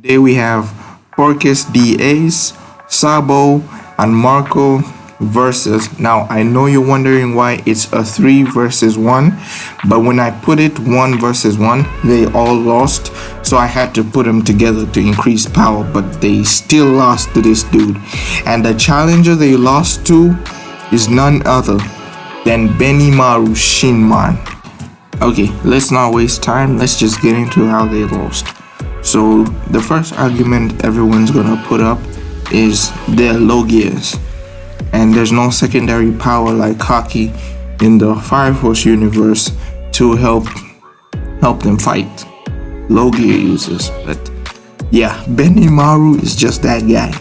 Today we have Porcus D Ace, Sabo and Marco versus. Now I know you're wondering why it's a 3 versus 1, but when I put it 1 versus 1, they all lost. So I had to put them together to increase power, but they still lost to this dude. And the challenger they lost to is none other than Benimaru Shinman. Okay, let's not waste time. Let's just get into how they lost. So the first argument everyone's gonna put up is their low gears, and there's no secondary power like hockey in the Fire Force universe to help them fight low gear users. But yeah, Benimaru is just that guy.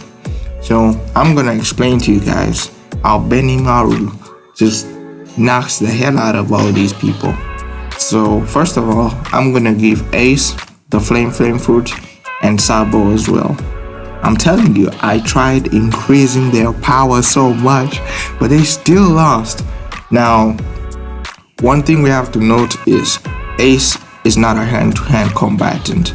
So I'm gonna explain to you guys how Benimaru just knocks the hell out of all these people. So first of all, I'm gonna give Ace the flame fruit and Sabo as well. I'm telling you, I tried increasing their power so much, but they still lost. Now, one thing we have to note is Ace is not a hand-to-hand combatant.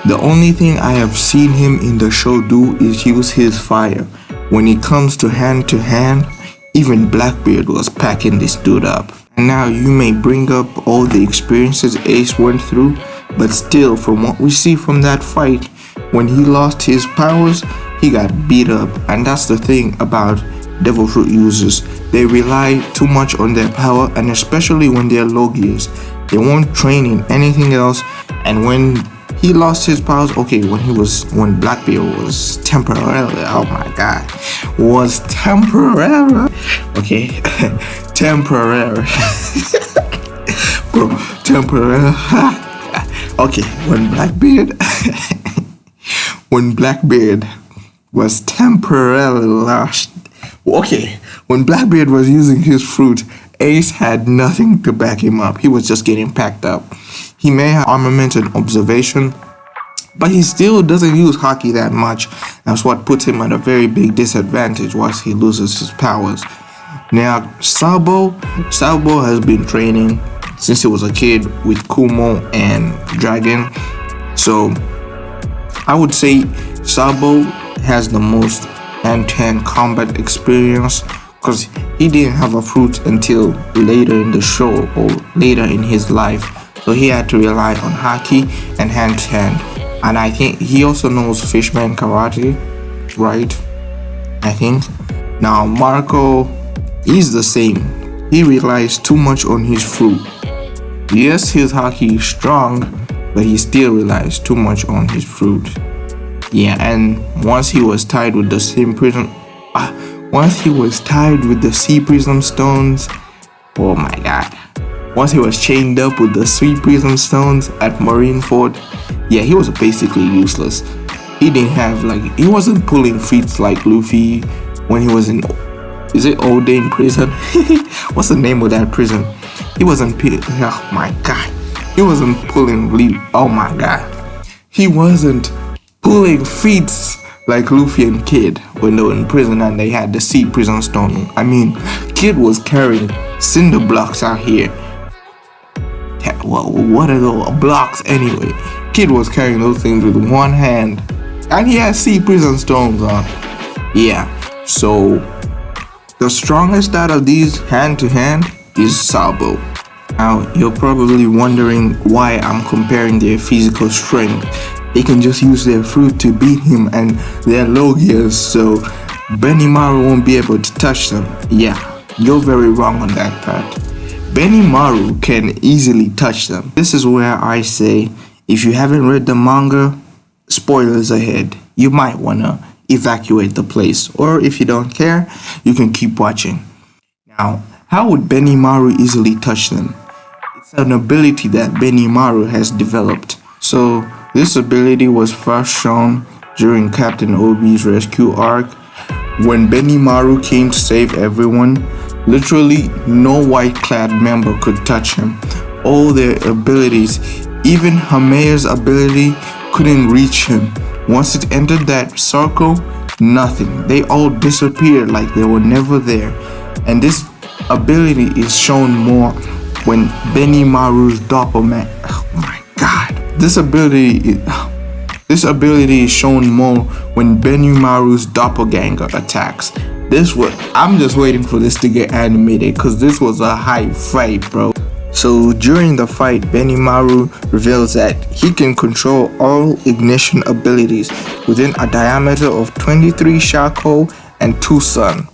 The only thing I have seen him in the show do is use his fire. When it comes to hand-to-hand, even Blackbeard was packing this dude up. And now you may bring up all the experiences Ace went through, but still, from what we see from that fight, when he lost his powers, he got beat up. And that's the thing about Devil Fruit users. They rely too much on their power, and especially when they're low gears. They won't train in anything else. And when he lost his powers, okay, when Blackbeard was temporarily, oh my god, was temporary. Okay, temporary. Bro, temporary. Okay, when Blackbeard was temporarily lost. Okay, when Blackbeard was using his fruit, Ace had nothing to back him up. He was just getting packed up. He may have armament and observation, but he still doesn't use hockey that much. That's what puts him at a very big disadvantage once he loses his powers. Now, Sabo has been training since he was a kid with Kumo and Dragon. So I would say Sabo has the most hand-to-hand combat experience because he didn't have a fruit until later in the show or later in his life. So he had to rely on hockey and hand-to-hand. And I think he also knows Fishman Karate, right? I think. Now Marco, he's the same. He relies too much on his fruit. Yes, his hockey is strong, but he still relies too much on his fruit. Yeah, and once he was tied with the sea prism stones, oh my god. Once he was chained up with the sea prism stones at Marineford, yeah, he was basically useless. He wasn't pulling feats like Luffy when he was in, is it Oldane prison? What's the name of that prison? He wasn't, oh my god. He wasn't pulling, oh my god. He wasn't pulling feats like Luffy and Kid when they were in prison and they had the sea prison stone. I mean, Kid was carrying cinder blocks out here. Well, what are those blocks anyway? Kid was carrying those things with one hand, and he had sea prison stones on. Yeah, so the strongest out of these hand-to-hand is Sabo. Now, you're probably wondering why I'm comparing their physical strength. They can just use their fruit to beat him and their low gears, so Benimaru won't be able to touch them. Yeah, you're very wrong on that part. Benimaru can easily touch them. This is where I say, if you haven't read the manga, spoilers ahead. You might wanna evacuate the place, or if you don't care, you can keep watching. Now, how would Benimaru easily touch them? It's an ability that Benimaru has developed. So this ability was first shown during Captain Obi's rescue arc. When Benimaru came to save everyone, literally no white-clad member could touch him. All their abilities, even Hamea's ability, couldn't reach him. Once it entered that circle, nothing. They all disappeared like they were never there. And this ability is shown more when Benimaru's doppelganger. Oh my god. This ability This ability is shown more when Benimaru's doppelganger attacks. I'm just waiting for this to get animated because this was a hype fight, bro. So during the fight, Benimaru reveals that he can control all ignition abilities within a diameter of 23 Shaco and 2 Sun.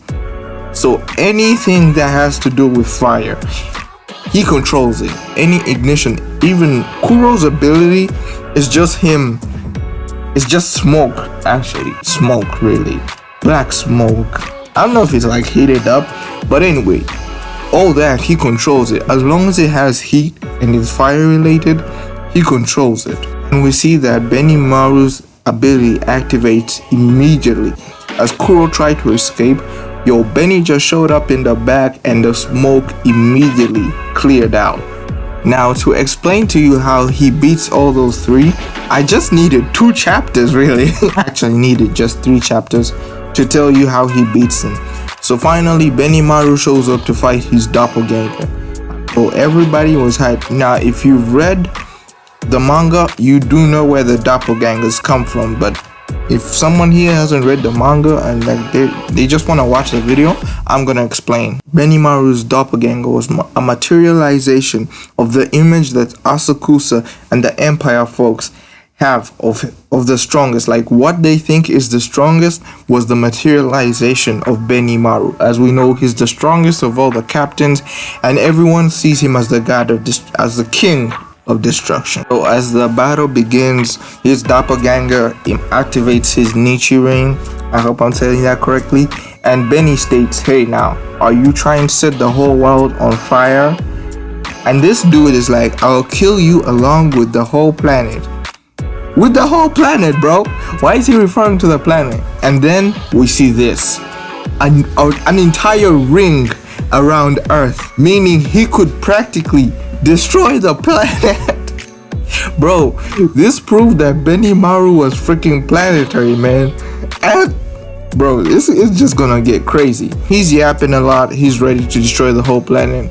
So anything that has to do with fire, he controls it. Any ignition, even Kuro's ability is just him. It's just smoke, actually. Smoke, really. Black smoke. I don't know if it's like heated up, but anyway, all that, he controls it. As long as it has heat and is fire related, he controls it. And we see that Benimaru's ability activates immediately. As Kuro tried to escape, Benny just showed up in the back and the smoke immediately cleared out. Now, to explain to you how he beats all those 3, I just needed 2 chapters, really. Actually needed just 3 chapters to tell you how he beats him. So finally, Benimaru shows up to fight his doppelganger. So everybody was hyped. Now, if you've read the manga, you do know where the doppelgangers come from, but if someone here hasn't read the manga and like they just want to watch the video, I'm gonna explain. Benimaru's doppelganger was a materialization of the image that Asakusa and the Empire folks have of the strongest. Like what they think is the strongest was the materialization of Benimaru. As we know, he's the strongest of all the captains, and everyone sees him as the god of as the king of destruction. So as the battle begins, his doppelganger activates his Nichirin. I hope I'm saying that correctly. And Benny states, "Hey, now, are you trying to set the whole world on fire?" And this dude is like, "I'll kill you along with the whole planet." With the whole planet, bro. Why is he referring to the planet? And then we see this, an entire ring around Earth, meaning he could practically destroy the planet. Bro, this proved that Benimaru was freaking planetary, man. And bro, this is just gonna get crazy. He's yapping a lot. He's ready to destroy the whole planet.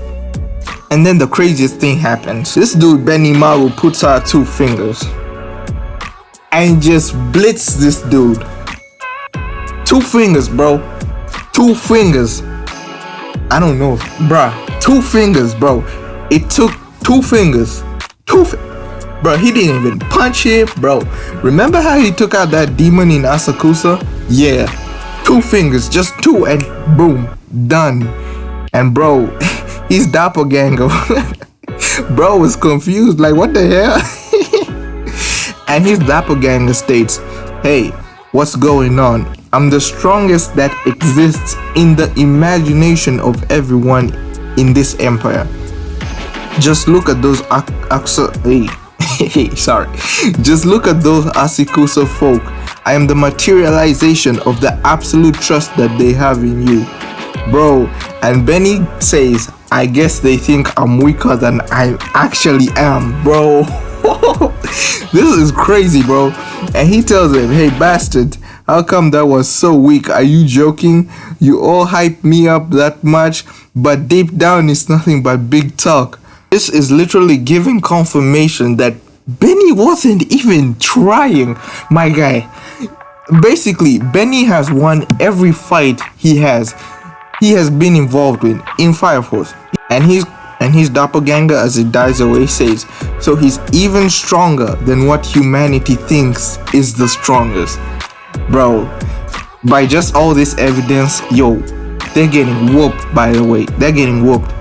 And then the craziest thing happens. This dude Benimaru puts out 2 fingers and just blitz this dude. 2 fingers, bro. 2 fingers. I don't know, bruh. 2 fingers, bro. It took 2 fingers. Bro, he didn't even punch him, bro. Remember how he took out that demon in Asakusa? Yeah. 2 fingers, just 2, and boom, done. And bro, his doppelganger, bro was confused, like what the hell? And his doppelganger states, "Hey, what's going on? I'm the strongest that exists in the imagination of everyone in this empire. Just look at those Just look at those Asikusa folk. I am the materialization of the absolute trust that they have in you." Bro, and Benny says, "I guess they think I'm weaker than I actually am." Bro, this is crazy, bro. And he tells him, "Hey bastard, how come that was so weak? Are you joking? You all hype me up that much, but deep down it's nothing but big talk." This is literally giving confirmation that Benny wasn't even trying, my guy. Basically, Benny has won every fight he has been involved in Fire Force. And his doppelganger, as it dies away, says, so he's even stronger than what humanity thinks is the strongest. Bro, by just all this evidence, they're getting whooped, by the way. They're getting whooped.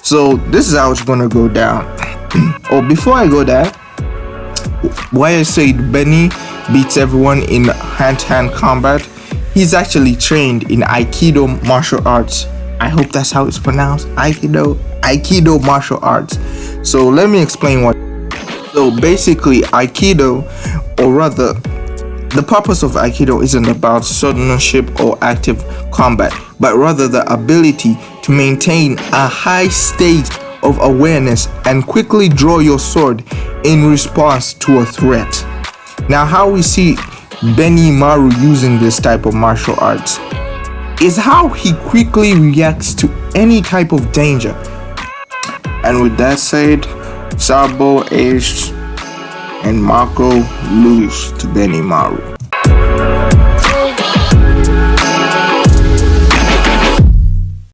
So this is how it's gonna go down. Oh, before I go there, why I said Benny beats everyone in hand-to-hand combat, he's actually trained in Aikido martial arts. I hope that's how it's pronounced. Aikido martial arts. So let me explain what. So basically, Aikido, or rather, the purpose of Aikido isn't about swordsmanship or active combat, but rather the ability to maintain a high state of awareness and quickly draw your sword in response to a threat. Now, how we see Benimaru using this type of martial arts is how he quickly reacts to any type of danger. And with that said, Sabo aged and Marco lose to Benimaru.